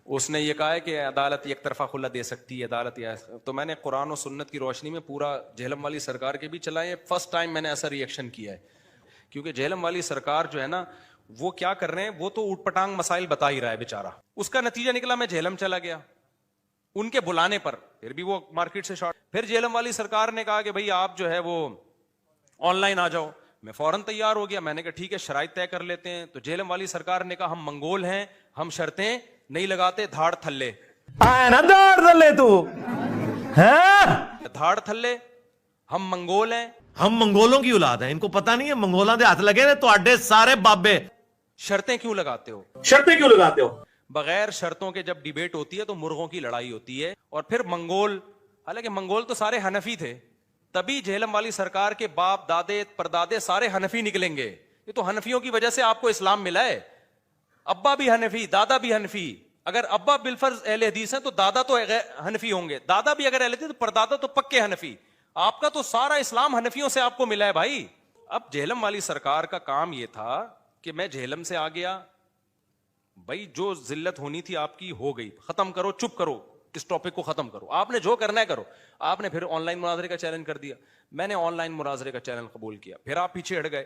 اس نے یہ کہا ہے کہ عدالت یک طرفہ خلا دے سکتی ہے عدالت تو میں نے قرآن و سنت کی روشنی میں پورا جہلم والی سرکار کے بھی چلائے. فرسٹ ٹائم میں نے ایسا ریئیکشن کیا ہے, کیونکہ جہلم والی سرکار جو ہے نا وہ کیا کر رہے ہیں, وہ تو اوٹ پٹانگ مسائل بتا ہی رہا ہے بیچارہ. اس کا نتیجہ نکلا میں جہلم چلا گیا ان کے بلانے پر, پھر بھی وہ مارکیٹ سے شارٹ. پھر جہلم والی سرکار نے کہا کہ بھائی آپ جو ہے وہ آن لائن آ جاؤ. میں فوراً تیار ہو گیا, میں نے کہا ٹھیک ہے شرائط طے کر لیتے ہیں. تو جہلم والی سرکار نے کہا ہم منگول ہیں, ہم شرطیں نہیں لگاتے, دھاڑ تھلے دھاڑ تھلے تو دھاڑ تھلے, ہم منگول ہیں. ہم منگولوں کی اولاد ہیں, ان کو پتہ نہیں ہے منگولاں دے ہاتھ لگے نے تو اڈے سارے بابے. شرطیں کیوں لگاتے ہو, شرطیں کیوں لگاتے ہو؟ بغیر شرطوں کے جب ڈیبیٹ ہوتی ہے تو مرغوں کی لڑائی ہوتی ہے. اور پھر منگول, حالانکہ منگول تو سارے حنفی تھے, تبھی جہلم والی سرکار کے باپ دادے پردادے سارے حنفی نکلیں گے. یہ تو حنفیوں کی وجہ سے آپ کو اسلام ملا ہے. ابا بھی حنفی, دادا بھی حنفی. اگر ابا بالفرض اہل حدیث ہیں تو دادا تو حنفی ہوں گے, دادا بھی اگر اہل حدیث تو پردادا تو پکے حنفی. آپ کا تو سارا اسلام حنفیوں سے آپ کو ملا ہے بھائی. اب جہلم والی سرکار کا کام یہ تھا کہ میں جہلم سے آ گیا, بھائی جو ذلت ہونی تھی آپ کی ہو گئی, ختم کرو, چپ کرو, اس ٹاپک کو ختم کرو, آپ نے جو کرنا ہے کرو. آپ نے پھر آن لائن مناظرے کا چیلنج کر دیا, میں نے آن لائن مناظرے کا چیلنج قبول کیا. پھر آپ پیچھے ہٹ گئے.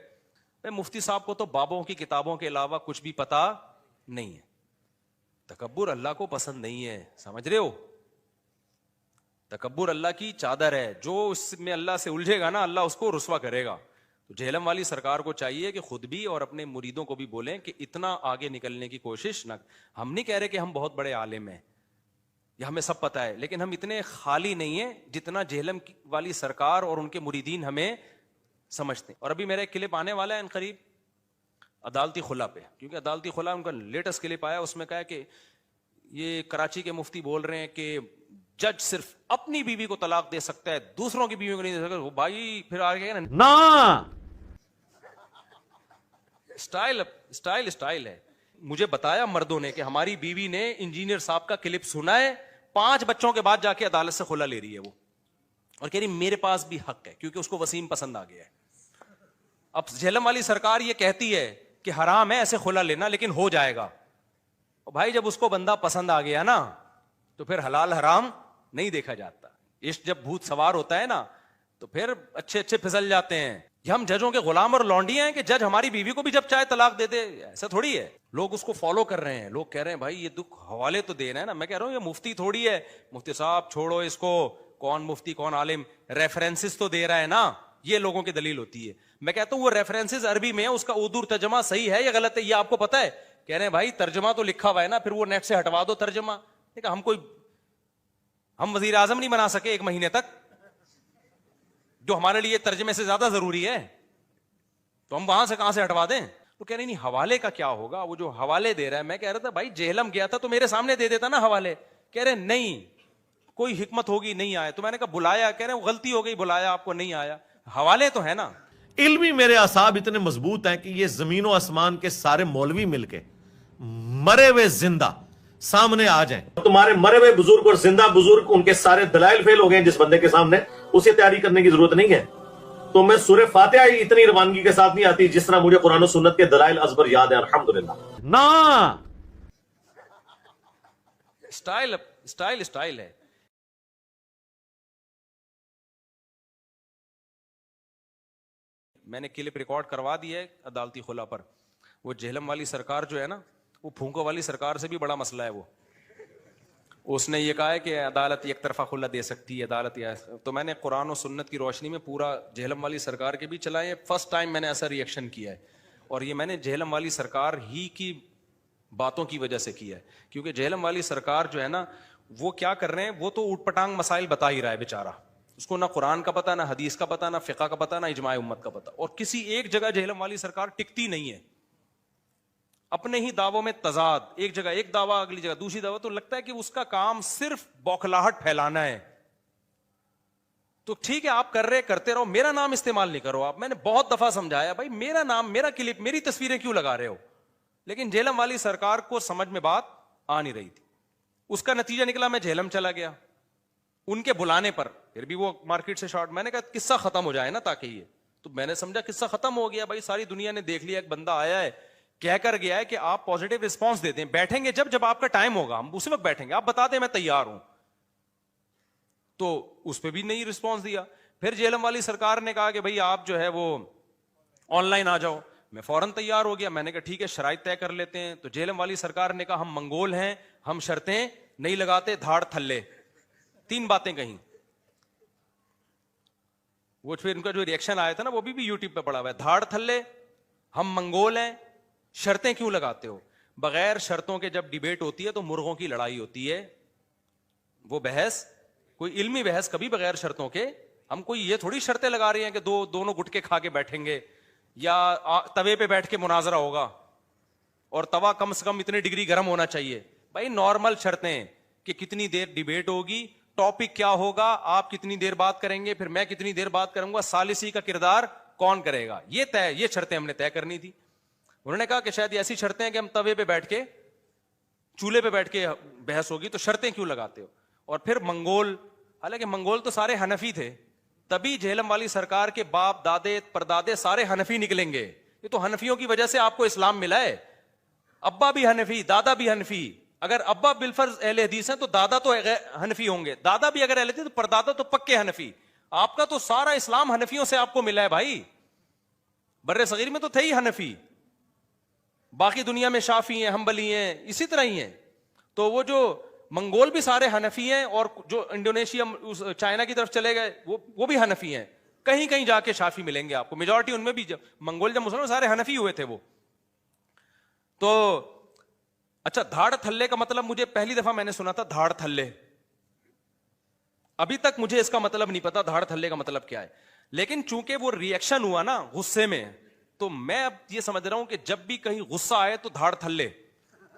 مفتی صاحب کو تو بابوں کی کتابوں کے علاوہ کچھ بھی پتا نہیں ہے. تکبر اللہ کو پسند نہیں ہے, سمجھ رہے ہو؟ تکبر اللہ کی چادر ہے, جو اس میں اللہ سے الجھے گا نا اللہ اس کو رسوا کرے گا. تو جہلم والی سرکار کو چاہیے کہ خود بھی اور اپنے مریدوں کو بھی بولیں کہ اتنا آگے نکلنے کی کوشش نہ. ہم نہیں کہہ رہے کہ ہم بہت بڑے عالم ہیں یا ہمیں سب پتہ ہے, لیکن ہم اتنے خالی نہیں ہیں جتنا جہلم والی سرکار اور ان کے مریدین ہمیں سمجھتے ہیں. اور ابھی میرا ایک کلپ آنے والا ہے ان قریب عدالتی خلا پہ, کیونکہ عدالتی خلا ان کا لیٹسٹ کلپ آیا, اس میں کہا کہ یہ کراچی کے مفتی بول رہے ہیں کہ جج صرف اپنی بیوی کو طلاق دے سکتا ہے, دوسروں کی بیوی کو نہیں دے سکتا. وہ بھائی پھر آگے نا اسٹائل ہے. مجھے بتایا مردوں نے کہ ہماری بیوی نے انجینئر صاحب کا کلپ سنا ہے, 5 بچوں کے بعد جا کے عدالت سے خلا لے رہی ہے وہ, اور کہہ رہی میرے پاس بھی حق ہے کیونکہ اس کو وسیم پسند آ گیا ہے. اب جہلم والی سرکار یہ کہتی ہے کہ حرام ہے ایسے خلا لینا, لیکن ہو جائے گا. بھائی جب اس کو بندہ پسند آ گیا نا تو پھر حلال حرام نہیں دیکھا جاتا. عشق جب بھوت سوار ہوتا ہے نا تو پھر اچھے اچھے پھسل جاتے ہیں. یہ ہم ججوں کے غلام اور لونڈیاں ہیں کہ جج ہماری بیوی کو بھی جب چاہے طلاق دے دے, ایسا تھوڑی ہے. لوگ اس کو فالو کر رہے ہیں, لوگ کہہ رہے ہیں بھائی یہ دکھ حوالے تو دے رہے ہیں نا. میں کہہ رہا ہوں یہ مفتی تھوڑی ہے, مفتی صاحب چھوڑو اس کو, کون مفتی کون عالم, ریفرنسز تو دے رہا ہے نا, یہ لوگوں کی دلیل ہوتی ہے. میں کہتا ہوں وہ ریفرنسز عربی میں ہے, اس کا اردو ترجمہ صحیح ہے یا غلط ہے یہ آپ کو پتا ہے؟ کہہ رہے ہیں بھائی ترجمہ تو لکھا ہوا ہے نا, پھر وہ نیٹ سے ہٹوا دو ترجمہ. ہم وزیر اعظم نہیں بنا سکے 1 مہینے تک, جو ہمارے لیے ترجمے سے زیادہ ضروری ہے, تو ہم وہاں سے کہاں سے ہٹوا دیں؟ تو کہہ رہے نہیں حوالے کا کیا ہوگا, وہ جو حوالے دے رہا ہے. میں کہہ رہا تھا بھائی جہلم گیا تھا تو میرے سامنے دے دیتا نا حوالے. کہہ رہے نہیں کوئی حکمت ہوگی نہیں آیا. تو میں نے کہا بلایا, کہہ رہے غلطی ہو گئی بلایا آپ کو نہیں آیا. حوالے تو ہے نا. علمی میرے اعصاب اتنے مضبوط ہیں کہ یہ زمین و آسمان کے سارے مولوی مل کے مرے ہوئے زندہ سامنے آ جائیں. تمہارے مرے ہوئے بزرگ اور زندہ بزرگ ان کے سارے دلائل فیل ہو گئے جس بندے کے سامنے, اسے تیاری کرنے کی ضرورت نہیں ہے. تو میں سورہ فاتحہ ہی اتنی روانگی کے ساتھ نہیں آتی جس طرح مجھے قرآن و سنت کے دلائل ازبر یاد ہیں الحمدللہ. نا اسٹائل ہے. میں نے کلپ ریکارڈ کروا دیا ہے عدالتی خلا پر. وہ جہلم والی سرکار جو ہے نا, وہ پھونکو والی سرکار سے بھی بڑا مسئلہ ہے. وہ اس نے یہ کہا ہے کہ عدالت یک طرفہ خلا دے سکتی ہے عدالت تو میں نے قرآن و سنت کی روشنی میں پورا جہلم والی سرکار کے بھی چلائے. فرسٹ ٹائم میں نے ایسا ریئیکشن کیا ہے, اور یہ میں نے جہلم والی سرکار ہی کی باتوں کی وجہ سے کیا ہے, کیونکہ جہلم والی سرکار جو ہے نا وہ کیا کر رہے ہیں, وہ تو اوٹ پٹانگ مسائل بتا ہی رہا ہے بیچارہ. اس کو نہ قرآن کا پتہ, نہ حدیث کا پتہ, نہ فقہ کا پتہ, نہ اجماع امت کا پتہ, اور کسی ایک جگہ جہلم والی سرکار ٹکتی نہیں ہے. اپنے ہی دعووں میں تضاد, ایک جگہ ایک دعویٰ اگلی جگہ دوسری دعویٰ, تو لگتا ہے کہ اس کا کام صرف بوکھلاہٹ پھیلانا ہے. تو ٹھیک ہے آپ کر رہے کرتے رہو, میرا نام استعمال نہیں کرو آپ. میں نے بہت دفعہ سمجھایا بھائی میرا نام, میرا کلپ, میری تصویریں کیوں لگا رہے ہو, لیکن جہلم والی سرکار کو سمجھ میں بات آ نہیں رہی تھی. اس کا نتیجہ نکلا میں جہلم چلا گیا ان کے بلانے پر, پھر بھی وہ مارکیٹ سے شارٹ. میں نے کہا قصہ ختم ہو جائے نا تاکہ یہ, تو میں نے سمجھا قصہ ختم ہو گیا بھائی, ساری دنیا نے دیکھ لیا ایک بندہ آیا ہے کہہ کر گیا ہے کہ آپ پازیٹیو رسپانس دیتے ہیں, بیٹھیں گے جب آپ کا ٹائم ہوگا ہم اسی وقت بیٹھیں گے, آپ بتا دیں میں تیار ہوں. تو اس پہ بھی نہیں رسپانس دیا. پھر جہلم والی سرکار نے کہا کہ بھئی آپ جو ہے وہ آن لائن آ جاؤ. میں فوراً تیار ہو گیا, میں نے کہا ٹھیک ہے شرائط طے کر لیتے ہیں. تو جہلم والی سرکار نے کہا ہم منگول ہیں, ہم شرطیں نہیں لگاتے, دھاڑ تھلے. 3 باتیں کہیں. وہ پھر ان کا جو ریئیکشن آیا تھا نا وہ بھی یوٹیوب پہ پڑا ہوا ہے, دھاڑ تھلے, ہم منگول ہیں, شرطیں کیوں لگاتے ہو. بغیر شرطوں کے جب ڈیبیٹ ہوتی ہے تو مرغوں کی لڑائی ہوتی ہے. وہ بحث کوئی علمی بحث کبھی بغیر شرطوں کے, ہم کوئی یہ تھوڑی شرطیں لگا رہے ہیں کہ دونوں گٹکے کھا کے بیٹھیں گے یا توے پہ بیٹھ کے مناظرہ ہوگا اور توا کم سے کم اتنے ڈگری گرم ہونا چاہیے. بھائی نارمل شرطیں کہ کتنی دیر ڈیبیٹ ہوگی, ٹاپک کیا ہوگا, آپ کتنی دیر بات کریں گے, پھر میں کتنی دیر بات کروں گا, ثالثی کا کردار کون کرے گا, یہ شرطیں ہم نے طے کرنی تھی. انہوں نے کہا کہ شاید ایسی شرطیں ہیں کہ ہم توے پہ بیٹھ کے چولہے پہ بیٹھ کے بحث ہوگی, تو شرطیں کیوں لگاتے ہو. اور پھر منگول, حالانکہ منگول تو سارے حنفی تھے, تبھی جہلم والی سرکار کے باپ دادے پردادے سارے حنفی نکلیں گے. یہ تو حنفیوں کی وجہ سے آپ کو اسلام ملا ہے. ابا بھی حنفی, دادا بھی حنفی. اگر ابا بالفرض اہل حدیث ہیں تو دادا تو حنفی ہوں گے, دادا بھی اگر اہل حدیث تو پردادا تو پکے حنفی. آپ کا تو سارا اسلام حنفیوں سے آپ کو ملا ہے بھائی. بر صغیر میں تو تھے ہی حنفی, باقی دنیا میں شافعی ہیں, حنبلی ہیں, اسی طرح ہی ہیں. تو وہ جو منگول بھی سارے حنفی ہیں, اور جو انڈونیشیا چائنا کی طرف چلے گئے وہ بھی حنفی ہیں. کہیں کہیں جا کے شافعی ملیں گے آپ کو, میجورٹی ان میں بھی. منگول جب مسلمان سارے حنفی ہوئے تھے وہ. تو اچھا, دھاڑ تھلے کا مطلب مجھے پہلی دفعہ میں نے سنا تھا دھاڑ تھلے, ابھی تک مجھے اس کا مطلب نہیں پتا دھاڑ تھلے کا مطلب کیا ہے. لیکن چونکہ وہ ریئیکشن ہوا نا غصے میں, تو میں اب یہ سمجھ رہا ہوں کہ جب بھی کہیں غصہ آئے تو دھاڑ تھلے.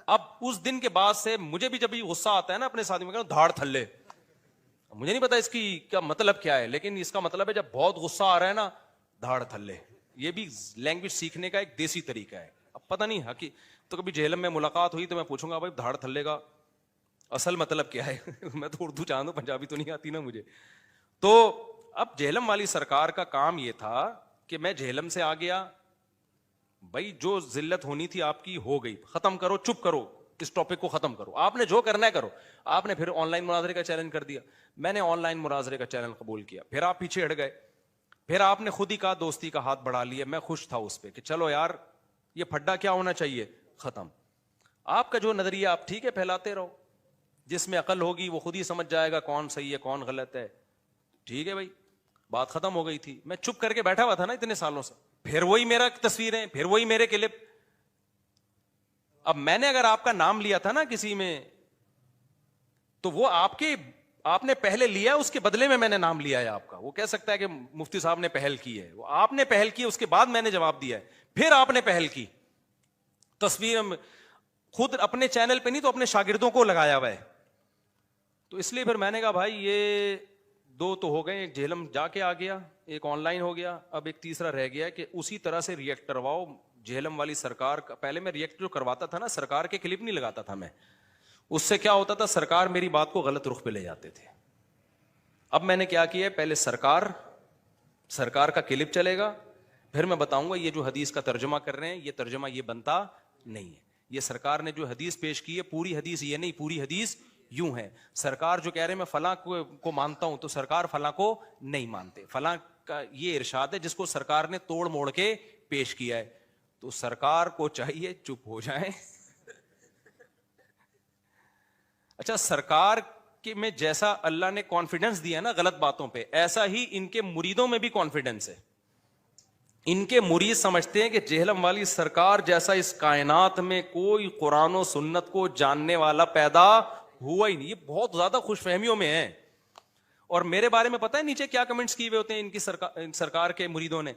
اب اس دن کے بعد سے مجھے بھی جب بھی غصہ آتا ہے نا اپنے ساتھ میں کہوں دھاڑ تھلے. مجھے نہیں پتا اس کی کیا مطلب کیا ہے, لیکن اس کا مطلب ہے جب بہت غصہ آ رہا ہے نا دھاڑ تھلے. یہ بھی لینگویج سیکھنے کا ایک دیسی طریقہ ہے. اب پتہ نہیں تو کبھی جہلم میں ملاقات ہوئی تو میں پوچھوں گا بھائی دھاڑ تھلے کا اصل مطلب کیا ہے. میں تو اردو جانتا ہوں, پنجابی تو نہیں آتی نا مجھے. تو اب جہلم والی سرکار کا کام یہ تھا کہ میں جہلم سے آ گیا, بھائی جو ذلت ہونی تھی آپ کی ہو گئی, ختم کرو, چپ کرو, اس ٹاپک کو ختم کرو, آپ نے جو کرنا ہے کرو. آپ نے پھر آن لائن مناظرے کا چیلنج کر دیا, میں نے آن لائن مناظرے کا چیلنج قبول کیا. پھر آپ پیچھے ہٹ گئے, پھر آپ نے خود ہی کہا دوستی کا ہاتھ بڑھا لیا. میں خوش تھا اس پہ کہ چلو یار یہ پھڈا کیا ہونا چاہیے, ختم. آپ کا جو نظریہ آپ ٹھیک ہے پھیلاتے رہو, جس میں عقل ہوگی وہ خود ہی سمجھ جائے گا کون صحیح ہے کون غلط ہے. ٹھیک ہے بھائی, بات ختم ہو گئی تھی. میں چپ کر کے بیٹھا ہوا تھا نا اتنے سالوں سے, پھر وہی میرا تصویریں, پھر وہی میرے کلپ. اب میں نے اگر آپ کا نام لیا تھا نا کسی میں, تو وہ آپ نے پہلے لیا, اس کے بدلے میں نے نام لیا ہے آپ کا. وہ کہہ سکتا ہے کہ مفتی صاحب نے پہل کی ہے, وہ آپ نے پہل کی, اس کے بعد میں نے جواب دیا ہے, پھر آپ نے پہل کی. تصویر خود اپنے چینل پہ نہیں تو اپنے شاگردوں کو لگایا ہوا ہے. تو اس لیے پھر میں نے کہا بھائی یہ 2 تو ہو گئے, ایک جہلم جا کے آ گیا, ایک آن لائن ہو گیا, اب ایک تیسرا رہ گیا کہ اسی طرح سے ریئیکٹ کرواؤ جہلم والی سرکار کا. پہلے میں ریئیکٹ جو کرواتا تھا نا سرکار کے کلپ نہیں لگاتا تھا میں, اس سے کیا ہوتا تھا سرکار میری بات کو غلط رخ پہ لے جاتے تھے. اب میں نے کیا کیا, پہلے سرکار کا کلپ چلے گا, پھر میں بتاؤں گا یہ جو حدیث کا ترجمہ کر رہے ہیں یہ ترجمہ یہ بنتا نہیں ہے. یہ سرکار نے جو حدیث پیش کی ہے پوری حدیث یہ نہیں, پوری حدیث یوں ہے. سرکار جو کہہ رہے ہیں میں فلاں کو مانتا ہوں, تو سرکار فلاں کو نہیں مانتے. فلاں کا یہ ارشاد ہے جس کو سرکار نے توڑ موڑ کے پیش کیا ہے, تو سرکار کو چاہیے چپ ہو جائیں. اچھا, سرکار کے میں جیسا اللہ نے کانفیڈنس دیا نا غلط باتوں پہ, ایسا ہی ان کے مریدوں میں بھی کانفیڈنس ہے. ان کے مرید سمجھتے ہیں کہ جہلم والی سرکار جیسا اس کائنات میں کوئی قرآن و سنت کو جاننے والا پیدا ہوا ہی نہیں. یہ بہت زیادہ خوش فہمیوں میں ہے. اور میرے بارے میں پتہ ہے نیچے کیا کمنٹس کیے ہوئے ہوتے ہیں ان کی سرکار کے مریدوں نے,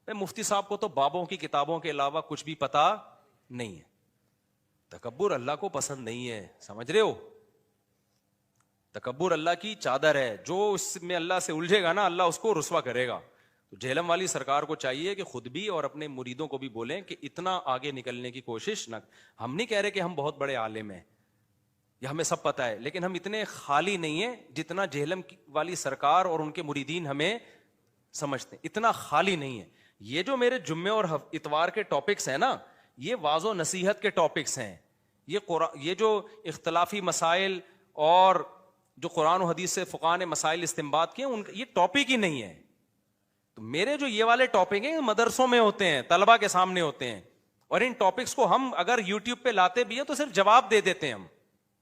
مفتی صاحب کو تو بابوں کی کتابوں کے علاوہ کچھ بھی پتا نہیں ہے. تکبر اللہ کو پسند نہیں ہے, سمجھ رہے ہو. تکبر اللہ کی چادر ہے, جو اس میں اللہ سے الجھے گا نا اللہ اس کو رسوا کرے گا. تو جہلم والی سرکار کو چاہیے کہ خود بھی اور اپنے مریدوں کو بھی بولیں کہ اتنا آگے نکلنے کی کوشش نہ. ہم نہیں کہہ رہے کہ ہم بہت بڑے عالم ہیں یا ہمیں سب پتہ ہے, لیکن ہم اتنے خالی نہیں ہیں جتنا جہلم والی سرکار اور ان کے مریدین ہمیں سمجھتے ہیں. اتنا خالی نہیں ہے. یہ جو میرے جمعے اور اتوار کے ٹاپکس ہیں نا, یہ واضح و نصیحت کے ٹاپکس ہیں. یہ جو اختلافی مسائل اور جو قرآن و حدیث سے فقہاء نے مسائل استنباط کیے ان یہ ٹاپک ہی نہیں ہے. تو میرے جو یہ والے ٹاپک ہیں مدرسوں میں ہوتے ہیں, طلبہ کے سامنے ہوتے ہیں, اور ان ٹاپکس کو ہم اگر یوٹیوب پہ لاتے بھی ہیں تو صرف جواب دے دیتے ہیں, ہم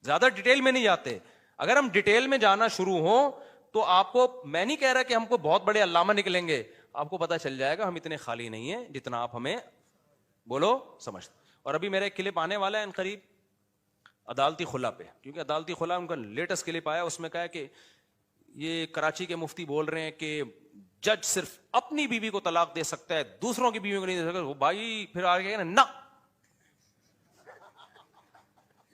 زیادہ ڈیٹیل میں نہیں جاتے. اگر ہم ڈیٹیل میں جانا شروع ہوں تو آپ کو, میں نہیں کہہ رہا کہ ہم کو بہت بڑے علامہ نکلیں گے, آپ کو پتا چل جائے گا ہم اتنے خالی نہیں ہیں جتنا آپ ہمیں بولو سمجھتے. اور ابھی میرا ایک کلپ آنے والا ہے ان قریب عدالتی خلا پہ, کیونکہ عدالتی خلا ان کا لیٹسٹ کلپ آیا, اس میں کہا ہے کہ یہ کراچی کے مفتی بول رہے ہیں کہ جج صرف اپنی بیوی کو طلاق دے سکتا ہے, دوسروں کی بیوی کو نہیں دے سکتا. بھائی پھر آگے نا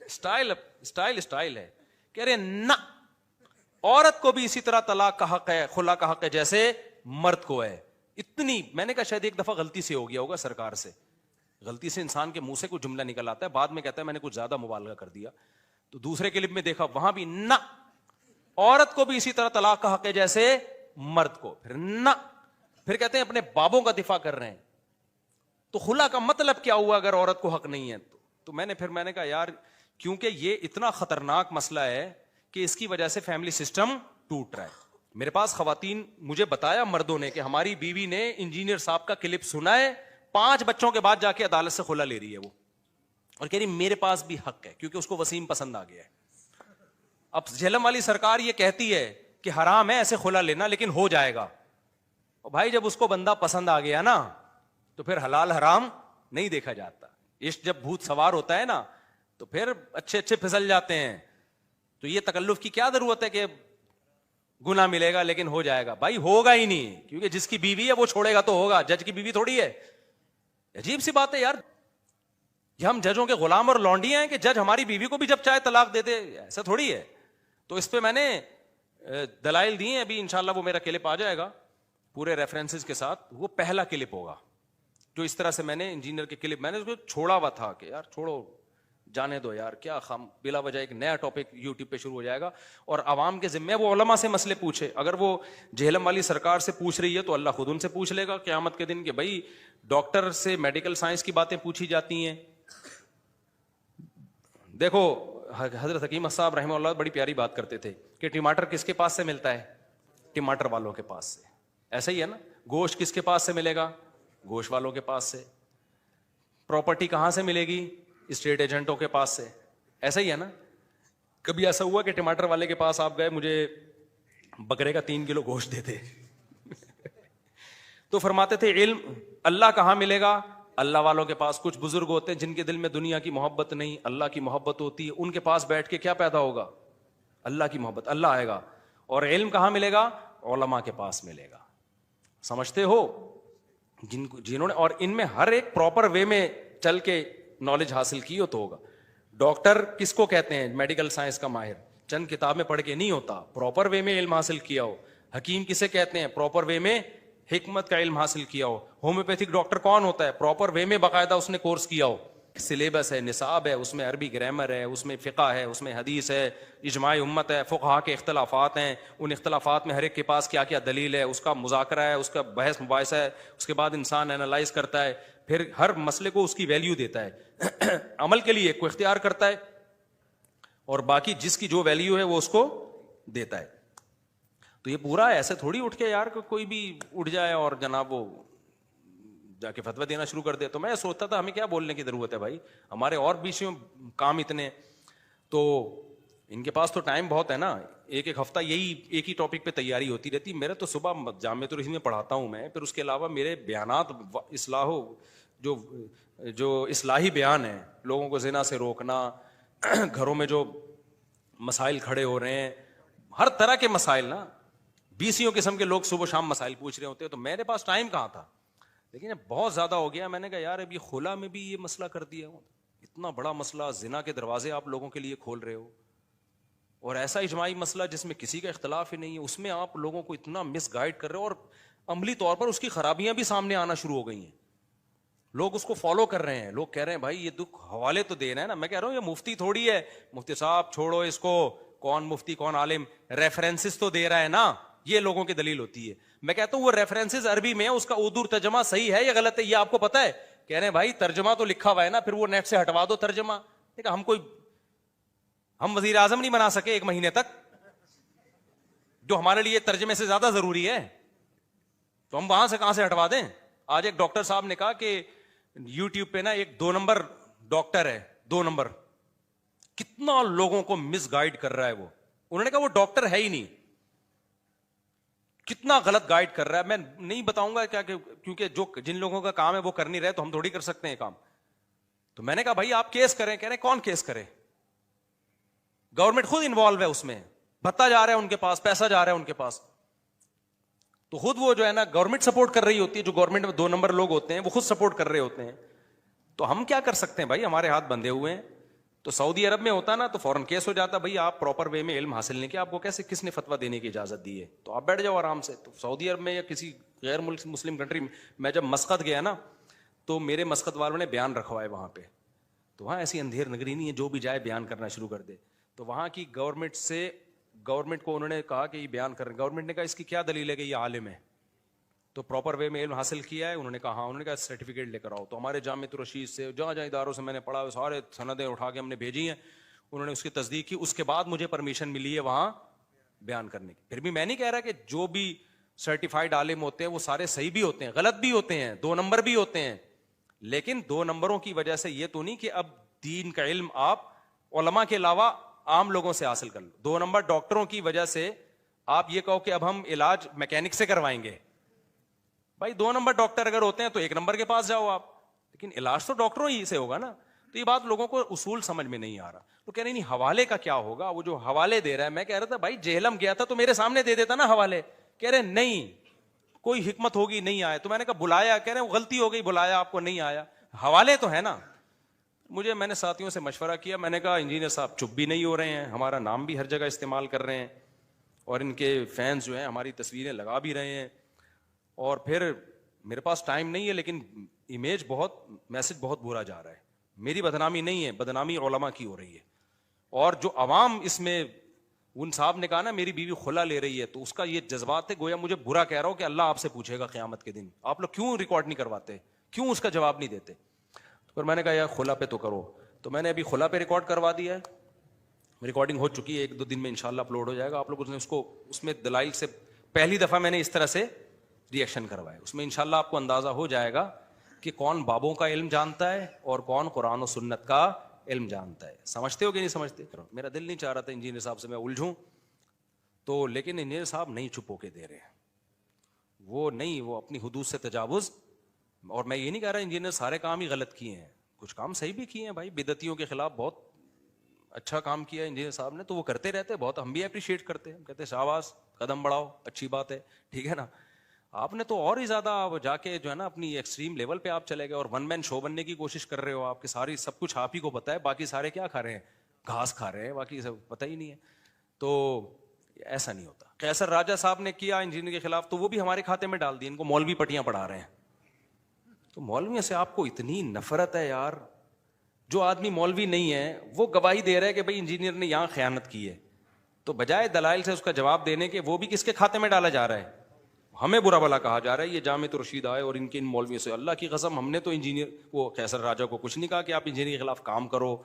اسٹائل ہے, کہہ رہے نا عورت کو بھی اسی طرح طلاق کا حق ہے, خلا کا حق ہے جیسے مرد کو ہے. اتنی, میں نے کہا شاید ایک دفعہ غلطی سے ہو گیا ہوگا سرکار سے, غلطی سے انسان کے منہ سے کوئی جملہ نکل آتا ہے, بعد میں کہتا ہے میں نے کچھ زیادہ مبالغہ کر دیا. تو دوسرے کلپ میں دیکھا وہاں بھی نہ, عورت کو بھی اسی طرح طلاق کا حق ہے جیسے مرد کو, پھر نہ, پھر کہتے ہیں اپنے بابوں کا دفاع کر رہے ہیں. تو خلا کا مطلب کیا ہوا اگر عورت کو حق نہیں ہے؟ تو میں نے کہا یار کیونکہ یہ اتنا خطرناک مسئلہ ہے کہ اس کی وجہ سے فیملی سسٹم ٹوٹ رہا ہے. میرے پاس خواتین, مجھے بتایا مردوں نے کہ ہماری بیوی نے انجینئر صاحب کا کلپ سنا ہے, 5 بچوں کے بعد جا کے عدالت سے خلا لے رہی ہے وہ, اور کہہ رہی میرے پاس بھی حق ہے کیونکہ اس کو وسیم پسند آ گیا ہے. اب جہلم والی سرکار یہ کہتی ہے کہ حرام ہے ایسے خلا لینا لیکن ہو جائے گا. اور بھائی جب اس کو بندہ پسند آ گیا نا تو پھر حلال حرام نہیں دیکھا جاتا. عشق جب بھوت سوار ہوتا ہے نا تو پھر اچھے پھسل جاتے ہیں. تو یہ تکلف کی کیا ضرورت ہے کہ گناہ ملے گا لیکن ہو جائے گا؟ بھائی ہوگا ہی نہیں, کیونکہ جس کی بیوی ہے وہ چھوڑے گا تو ہوگا, جج کی بیوی تھوڑی ہے. عجیب سی بات ہے یار, یہ ہم ججوں کے غلام اور لونڈیاں ہیں کہ جج ہماری بیوی کو بھی جب چاہے طلاق دے دے, ایسا تھوڑی ہے. تو اس پہ میں نے دلائل دی ہیں, ابھی انشاءاللہ وہ میرا کلپ آ جائے گا پورے ریفرنسز کے ساتھ. وہ پہلا کلپ ہوگا جو اس طرح سے میں نے انجینئر کے کلپ, میں نے اس کو چھوڑا ہوا تھا کہ یار چھوڑو جانے دو یار, کیا خام بلا وجہ ایک نیا ٹاپک یوٹیوب پہ شروع ہو جائے گا. اور عوام کے ذمہ وہ علماء سے مسئلے پوچھے, اگر وہ جہلم والی سرکار سے پوچھ رہی ہے تو اللہ خود ان سے پوچھ لے گا قیامت کے دن کہ بھائی ڈاکٹر سے میڈیکل سائنس کی باتیں پوچھی جاتی ہیں. دیکھو حضرت حکیم صاحب رحمہ اللہ بڑی پیاری بات کرتے تھے کہ ٹماٹر کس کے پاس سے ملتا ہے؟ ٹماٹر والوں کے پاس سے. ایسا ہی ہے نا, گوشت کس کے پاس سے ملے گا؟ گوشت والوں کے پاس سے. پراپرٹی کہاں سے ملے گی؟ اسٹیٹ ایجنٹوں کے پاس سے. ایسا ہی ہے نا. کبھی ایسا ہوا کہ ٹماٹر والے کے پاس آپ گئے, مجھے بکرے کا 3 کلو گوشت دیتے تو فرماتے تھے علم اللہ کہاں ملے گا؟ اللہ والوں کے پاس. کچھ بزرگ ہوتے ہیں جن کے دل میں دنیا کی محبت نہیں, اللہ کی محبت ہوتی ہے, ان کے پاس بیٹھ کے کیا پیدا ہوگا؟ اللہ کی محبت, اللہ آئے گا. اور علم کہاں ملے گا؟ علماء کے پاس ملے گا. سمجھتے ہو؟ جنہوں نے, اور ان میں ہر ایک پراپر وے میں چل کے نالج حاصل کی ہو تو ہوگا. ڈاکٹر کس کو کہتے ہیں؟ میڈیکل سائنس کا ماہر, چند کتاب میں پڑھ کے نہیں ہوتا, پراپر وے میں علم حاصل کیا ہو. حکیم کسے کہتے ہیں؟ پراپر وے میں حکمت کا علم حاصل کیا ہو. ہومیوپیتھک ڈاکٹر کون ہوتا ہے؟ پراپر وے میں باقاعدہ اس نے کورس کیا ہو, سلیبس ہے, نصاب ہے, اس میں عربی گرامر ہے, اس میں فقہ ہے, اس میں حدیث ہے, اجماع امت ہے, فقہا کے اختلافات ہیں, ان اختلافات میں ہر ایک کے پاس کیا کیا دلیل ہے, اس کا مذاکرہ ہے, اس کا بحث مباحثہ ہے, اس کے بعد انسان اینالائز کرتا ہے, پھر ہر مسئلے کو اس کی ویلیو دیتا ہے عمل کے لیے کو اختیار کرتا ہے, اور باقی جس کی جو ویلیو ہے وہ اس کو دیتا ہے. تو یہ پورا ایسے تھوڑی اٹھ کے یار کوئی بھی اٹھ جائے اور جناب وہ جا کے فتویٰ دینا شروع کر دے. تو میں سوچتا تھا ہمیں کیا بولنے کی ضرورت ہے بھائی, ہمارے اور بیچوں کام اتنے, تو ان کے پاس تو ٹائم بہت ہے نا. ایک ہفتہ یہی ایک ہی ٹاپک پہ تیاری ہوتی رہتی. میرے تو صبح جامعۃ الہند میں پڑھاتا ہوں میں, پھر اس کے علاوہ میرے بیانات جو اصلاحی بیان ہیں, لوگوں کو زنا سے روکنا, گھروں میں جو مسائل کھڑے ہو رہے ہیں, ہر طرح کے مسائل نا, 20 قسم کے لوگ صبح شام مسائل پوچھ رہے ہوتے ہیں. تو میرے پاس ٹائم کہاں تھا, لیکن بہت زیادہ ہو گیا. میں نے کہا یار اب یہ خلا میں بھی یہ مسئلہ کر دیا, اتنا بڑا مسئلہ, زنا کے دروازے آپ لوگوں کے لیے کھول رہے ہو, اور ایسا اجماعی مسئلہ جس میں کسی کا اختلاف ہی نہیں ہے, اس میں آپ لوگوں کو اتنا مس گائیڈ کر رہے ہو, اور عملی طور پر اس کی خرابیاں بھی سامنے آنا شروع ہو گئی ہیں. لوگ اس کو فالو کر رہے ہیں, لوگ کہہ رہے ہیں بھائی یہ دکھ حوالے تو دے رہے ہیں نا. میں کہہ رہا ہوں یہ مفتی تھوڑی ہے, مفتی صاحب چھوڑو اس کو, کون مفتی کون عالم, ریفرنسز تو دے رہا ہے نا, یہ لوگوں کی دلیل ہوتی ہے. میں کہتا ہوں وہ ریفرنسز عربی میں, اس کا اردو ترجمہ صحیح ہے یا غلط ہے یہ آپ کو پتا ہے؟ کہہ رہے ہیں بھائی ترجمہ تو لکھا ہوا ہے نا, پھر وہ نیٹ سے ہٹوا دو ترجمہ. دیکھا ہم وزیر اعظم نہیں بنا سکے 1 مہینے تک, جو ہمارے لیے ترجمے سے زیادہ ضروری ہے, تو ہم وہاں سے کہاں سے ہٹوا دیں. آج ایک ڈاکٹر صاحب نے کہا کہ یوٹیوب پہ نا ایک 2 نمبر ڈاکٹر ہے, 2 نمبر, کتنا لوگوں کو مس گائیڈ کر رہا ہے وہ. انہوں نے کہا وہ ڈاکٹر ہے ہی نہیں, کتنا غلط گائیڈ کر رہا ہے. میں نہیں بتاؤں گا کیا, کیونکہ جن لوگوں کا کام ہے وہ کر نہیں رہے, تو ہم تھوڑی کر سکتے ہیں کام. تو میں نے کہا بھائی آپ کیس کریں. کہہ رہے کون کیس کرے, گورنمنٹ خود انوالو ہے اس میں, بھتا جا رہا ہے ان کے پاس, پیسہ جا رہا ہے ان کے پاس, تو خود وہ جو ہے نا گورنمنٹ سپورٹ کر رہی ہوتی ہے. جو گورنمنٹ میں 2 نمبر لوگ ہوتے ہیں وہ خود سپورٹ کر رہے ہوتے ہیں. تو ہم کیا کر سکتے ہیں بھائی, ہمارے ہاتھ بندھے ہوئے ہیں. تو سعودی عرب میں ہوتا نا تو فوراً کیس ہو جاتا, بھائی آپ پراپر وے میں علم حاصل نہیں کیا, آپ کو کیسے, کس نے فتویٰ دینے کی اجازت دی ہے, تو آپ بیٹھ جاؤ آرام سے. تو سعودی عرب میں یا کسی غیر مسلم کنٹری میں جب مسقط گیا نا, تو میرے مسقط والوں نے بیان رکھوائے وہاں پہ. تو وہاں ایسی اندھیر نگری نہیں ہے جو بھی جائے بیان کرنا شروع کر دے. تو وہاں کی گورنمنٹ کو انہوں نے کہا کہ یہ بیان کر, گورنمنٹ نے کہا اس کی کیا دلیل ہے کہ یہ عالم ہے, تو پراپر وے میں علم حاصل کیا ہے. انہوں نے کہا ہاں, انہوں نے کہا سرٹیفکیٹ لے کر آؤ. تو ہمارے جامعۃ الرشید سے جہاں جہاں اداروں سے میں نے پڑھا سارے سندیں اٹھا کے ہم نے بھیجی ہیں. انہوں نے اس کی تصدیق کی, اس کے بعد مجھے پرمیشن ملی ہے وہاں بیان کرنے کی. پھر بھی میں نہیں کہہ رہا کہ جو بھی سرٹیفائڈ عالم ہوتے ہیں وہ سارے صحیح بھی ہوتے ہیں, غلط بھی ہوتے ہیں, 2 نمبر بھی ہوتے ہیں, لیکن 2 نمبروں کی وجہ سے یہ تو نہیں کہ اب دین کا علم آپ علماء کے علاوہ عام لوگوں سے حاصل کر لو. 2 نمبر ڈاکٹروں کی وجہ سے آپ یہ کہو کہ اب ہم علاج میکینک سے کروائیں گے. بھائی 2 نمبر ڈاکٹر اگر ہوتے ہیں تو 1 نمبر کے پاس جاؤ آپ, لیکن علاج تو ڈاکٹروں ہی سے ہوگا نا. تو یہ بات لوگوں کو اصول سمجھ میں نہیں آ رہا. تو کہہ رہے نہیں حوالے کا کیا ہوگا, وہ جو حوالے دے رہا ہے. میں کہہ رہا تھا بھائی جہلم گیا تھا تو میرے سامنے دے دیتا نا حوالے. کہہ رہے نہیں کوئی حکمت ہوگی نہیں آئے. تو میں نے کہا بلایا, کہہ رہے غلطی ہو گئی, بلایا آپ کو نہیں آیا, حوالے تو ہے نا. میں نے ساتھیوں سے مشورہ کیا, میں نے کہا انجینئر صاحب چپ بھی نہیں ہو رہے ہیں, ہمارا نام بھی ہر جگہ استعمال کر رہے ہیں, اور ان کے فینس جو ہیں ہماری تصویریں لگا بھی رہے ہیں, اور پھر میرے پاس ٹائم نہیں ہے, لیکن امیج میسج بہت برا جا رہا ہے. میری بدنامی نہیں ہے, بدنامی علماء کی ہو رہی ہے. اور جو عوام اس میں, ان صاحب نے کہا نا میری بیوی خلا لے رہی ہے, تو اس کا یہ جذبات ہے گویا مجھے برا کہہ رہا ہو کہ اللہ آپ سے پوچھے گا قیامت کے دن, آپ لوگ کیوں ریکارڈ نہیں کرواتے, کیوں اس کا جواب نہیں دیتے. پر میں نے کہا یار خلا پہ تو کرو. تو میں نے ابھی خلا پہ ریکارڈ کروا دیا ہے, ریکارڈنگ ہو چکی ہے, 1-2 دن میں انشاءاللہ اپلوڈ ہو جائے گا. آپ لوگ اس میں دلائل سے پہلی دفعہ میں نے اس طرح سے ریئیکشن کروایا. اس میں انشاءاللہ آپ کو اندازہ ہو جائے گا کہ کون بابوں کا علم جانتا ہے اور کون قرآن و سنت کا علم جانتا ہے. سمجھتے ہو کہ نہیں سمجھتے؟ میرا دل نہیں چاہ رہا تھا انجینئر صاحب سے میں الجھوں, تو لیکن انجینئر صاحب نہیں چپ ہو کے دے رہے ہیں, وہ اپنی حدود سے تجاوز. اور میں یہ نہیں کہہ رہا انجینئر سارے کام ہی غلط کیے ہیں, کچھ کام صحیح بھی کیے ہیں بھائی. بدعتیوں کے خلاف بہت اچھا کام کیا ہے انجینئر صاحب نے, تو وہ کرتے رہتے بہت, ہم بھی اپریشیٹ کرتے ہیں, کہتے ہیں شاباش, قدم بڑھاؤ, اچھی بات ہے, ٹھیک ہے نا. آپ نے تو اور ہی زیادہ جا کے جو ہے نا اپنی ایکسٹریم لیول پہ آپ چلے گئے, اور 1 مین شو بننے کی کوشش کر رہے ہو. آپ کے ساری سب کچھ آپ ہی کو پتا ہے, باقی سارے کیا کھا رہے ہیں, گھاس کھا رہے ہیں, باقی سب پتہ ہی نہیں ہے. تو ایسا نہیں ہوتا. قیصر راجہ صاحب نے کیا انجینئر کے خلاف, تو وہ بھی ہمارے کھاتے میں ڈال دی, ان کو مولوی پٹیاں پڑھا رہے ہیں. تو مولویوں سے آپ کو اتنی نفرت ہے یار. جو آدمی مولوی نہیں ہے وہ گواہی دے رہا ہے کہ بھائی انجینئر نے یہاں خیانت کی ہے, تو بجائے دلائل سے اس کا جواب دینے کے, وہ بھی کس کے کھاتے میں ڈالا جا رہا ہے, ہمیں برا بھلا کہا جا رہا ہے. یہ جامعۃ الرشید آئے اور ان کے ان مولویوں سے, اللہ کی قسم ہم نے تو انجینئر وہ قیصر راجہ کو کچھ نہیں کہا کہ آپ انجینئر کے خلاف کام کرو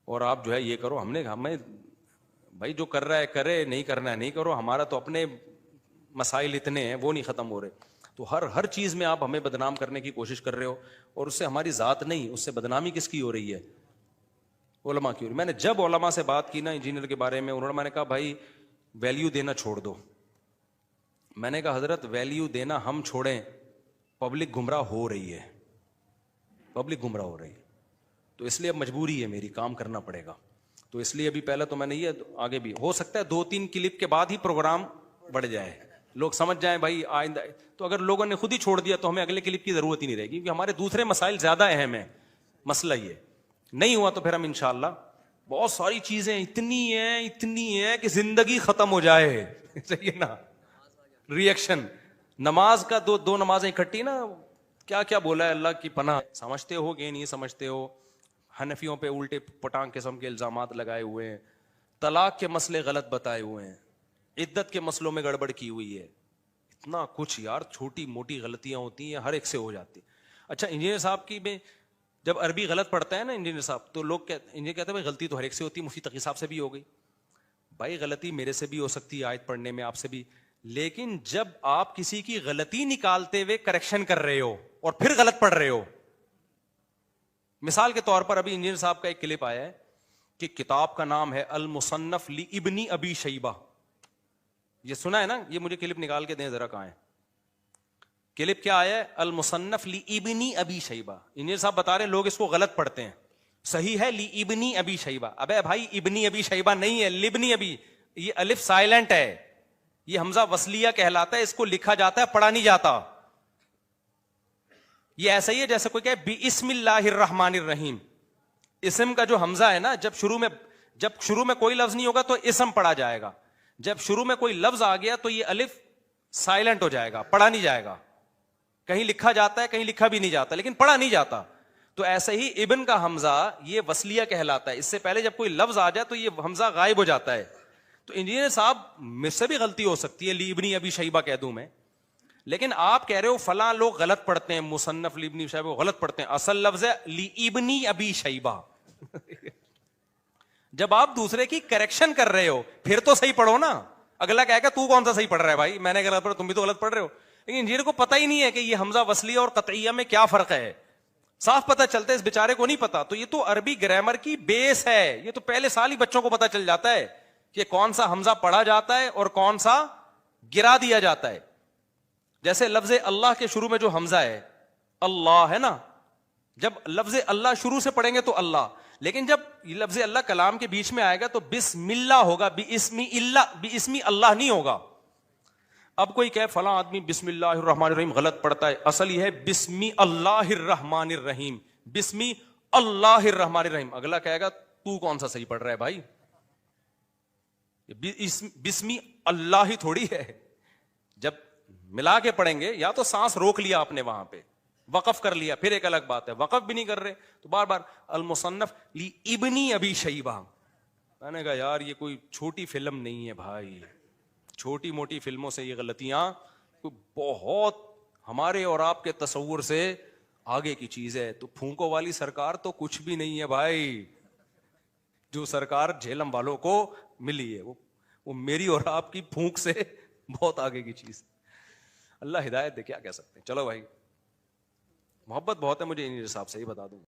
اور آپ جو ہے یہ کرو. ہمیں بھائی جو کر رہا ہے کرے, نہیں کرنا ہے نہیں کرو, ہمارا تو اپنے مسائل اتنے ہیں وہ نہیں ختم ہو رہے. تو ہر چیز میں آپ ہمیں بدنام کرنے کی کوشش کر رہے ہو, اور اس سے ہماری ذات نہیں, اس سے بدنامی کس کی ہو رہی ہے, علماء کی ہو رہی ہے. میں نے جب علماء سے بات کی نا انجینئر کے بارے میں, میں نے کہا بھائی ویلیو دینا چھوڑ دو. میں نے کہا حضرت ویلیو دینا ہم چھوڑیں, پبلک گمراہ ہو رہی ہے, پبلک گمراہ ہو رہی ہے, تو اس لیے اب مجبوری ہے میری, کام کرنا پڑے گا. تو اس لیے ابھی پہلے تو میں نے یہ, آگے بھی ہو سکتا ہے 2-3 کلپ کے بعد ہی پروگرام بڑھ جائے, لوگ سمجھ جائیں بھائی آئندہ. تو اگر لوگوں نے خود ہی چھوڑ دیا تو ہمیں اگلے کلپ کی ضرورت ہی نہیں رہے گی, کیونکہ ہمارے دوسرے مسائل زیادہ اہم ہیں. مسئلہ یہ نہیں ہوا تو پھر ہم انشاءاللہ بہت ساری چیزیں اتنی ہیں کہ زندگی ختم ہو جائے. صحیح ہے نا, ریئیکشن. نماز کا دو نمازیں اکٹھی نا, کیا کیا بولا ہے اللہ کی پناہ. سمجھتے ہو کہ نہیں سمجھتے ہو, حنفیوں پہ الٹے پٹانگ قسم کے الزامات لگائے ہوئے ہیں, طلاق کے مسئلے غلط بتائے ہوئے ہیں, عدت کے مسئلوں میں گڑبڑ کی ہوئی ہے, اتنا کچھ یار. چھوٹی موٹی غلطیاں ہوتی ہیں, ہر ایک سے ہو جاتی. اچھا انجینئر صاحب کی میں جب عربی غلط پڑھتا ہے نا انجینئر صاحب تو لوگ انجینئر کہتے ہیں بھائی غلطی تو ہر ایک سے ہوتی ہے, مفتی تقی صاحب سے بھی ہو گئی. بھائی غلطی میرے سے بھی ہو سکتی ہے آیت پڑھنے میں, آپ سے بھی, لیکن جب آپ کسی کی غلطی نکالتے ہوئے کریکشن کر رہے ہو اور پھر غلط پڑھ رہے ہو. مثال کے طور پر ابھی انجینئر صاحب کا ایک کلپ آیا ہے کہ کتاب کا نام ہے المصنف لابن ابی شیبہ. یہ سنا ہے نا, یہ مجھے کلپ نکال کے دیں ذرا, کہاں ہے کلپ, کیا آیا ہے المصنف لابن ابی شیبہ. انجینئر صاحب بتا رہے ہیں لوگ اس کو غلط پڑھتے ہیں, صحیح ہے لابن ابی شیبہ. ابے بھائی ابن ابی شیبہ نہیں ہے, لبنی ابی, یہ الف سائلنٹ ہے, یہ حمزہ وصلیہ کہلاتا ہے, اس کو لکھا جاتا ہے پڑھا نہیں جاتا. یہ ایسا ہی ہے جیسے کوئی کہے بسم اللہ الرحمن الرحیم. اسم کا جو حمزہ ہے نا, جب شروع میں کوئی لفظ نہیں ہوگا تو اسم پڑھا جائے گا, جب شروع میں کوئی لفظ آ گیا تو یہ الف سائلنٹ ہو جائے گا, پڑھا نہیں جائے گا. کہیں لکھا جاتا ہے کہیں لکھا بھی نہیں جاتا, لیکن پڑھا نہیں جاتا. تو ایسے ہی ابن کا حمزہ یہ وصلیہ کہلاتا ہے, اس سے پہلے جب کوئی لفظ آ جائے تو یہ حمزہ غائب ہو جاتا ہے. تو انجینئر صاحب مجھ سے بھی غلطی ہو سکتی ہے, لابن ابی شیبہ کہہ دوں میں, لیکن آپ کہہ رہے ہو فلاں لوگ غلط پڑھتے ہیں, مصنف لابن شیبہ غلط پڑھتے ہیں, اصل لفظ ہے لابن ابی شیبہ. جب آپ دوسرے کی کریکشن کر رہے ہو پھر تو صحیح پڑھو نا. اگلا کہے گا تو کون سا صحیح پڑھ رہا ہے بھائی, میں نے غلط پڑھا, تم بھی تو غلط پڑھ رہے ہو. لیکن انجینئر کو پتہ ہی نہیں ہے کہ یہ حمزہ وصلیہ اور قطعیہ میں کیا فرق ہے. صاف پتہ چلتا ہے, اس بیچارے کو نہیں پتا. تو یہ تو عربی گرامر کی بیس ہے, یہ تو پہلے سال ہی بچوں کو پتہ چل جاتا ہے کہ کون سا حمزہ پڑھا جاتا ہے اور کون سا گرا دیا جاتا ہے. جیسے لفظ اللہ کے شروع میں جو حمزہ ہے اللہ ہے نا, جب لفظ اللہ شروع سے پڑھیں گے تو اللہ, لیکن جب لفظ اللہ کلام کے بیچ میں آئے گا تو بسم اللہ ہوگا, بسم اللہ نہیں ہوگا. اب کوئی کہے فلاں آدمی بسم اللہ الرحمن الرحیم غلط پڑھتا ہے, اصل یہ ہے بسم اللہ الرحمن الرحیم, بسم اللہ الرحمن الرحیم. اگلا کہے گا تو کون سا صحیح پڑھ رہا ہے بھائی, بسم اللہ ہی تھوڑی ہے. جب ملا کے پڑھیں گے یا تو سانس روک لیا آپ نے, وہاں پہ وقف کر لیا, پھر ایک الگ بات ہے, وقف بھی نہیں کر رہے تو بار بار المصنف لابن ابی شیبہ. میں نے کہا یار یہ کوئی چھوٹی فلم نہیں ہے بھائی, چھوٹی موٹی فلموں سے یہ غلطیاں بہت ہمارے اور آپ کے تصور سے آگے کی چیز ہے. تو پھونکوں والی سرکار تو کچھ بھی نہیں ہے بھائی, جو سرکار جہلم والوں کو ملی ہے وہ میری اور آپ کی پھونک سے بہت آگے کی چیز. اللہ ہدایت دے, کیا کہہ سکتے ہیں. چلو بھائی, محبت بہت ہے مجھے انجینئر صاحب سے ہی بتا دوں.